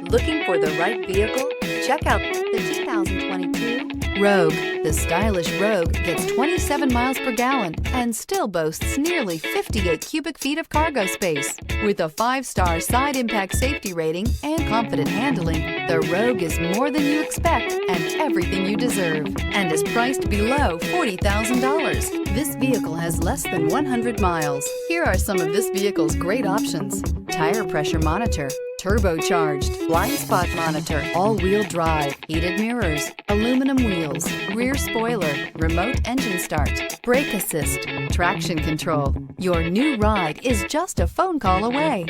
Looking for the right vehicle? Check out the 2022 Rogue. The stylish Rogue gets 27 miles per gallon and still boasts nearly 58 cubic feet of cargo space. With a 5-star side impact safety rating and confident handling, the Rogue is more than you expect and everything you deserve, and is priced below $40,000. This vehicle has less than 100 miles. Here are some of this vehicle's great options: tire pressure monitor, turbocharged, blind spot monitor, all-wheel drive, heated mirrors, aluminum wheels, rear spoiler, remote engine start, brake assist, traction control. Your new ride is just a phone call away.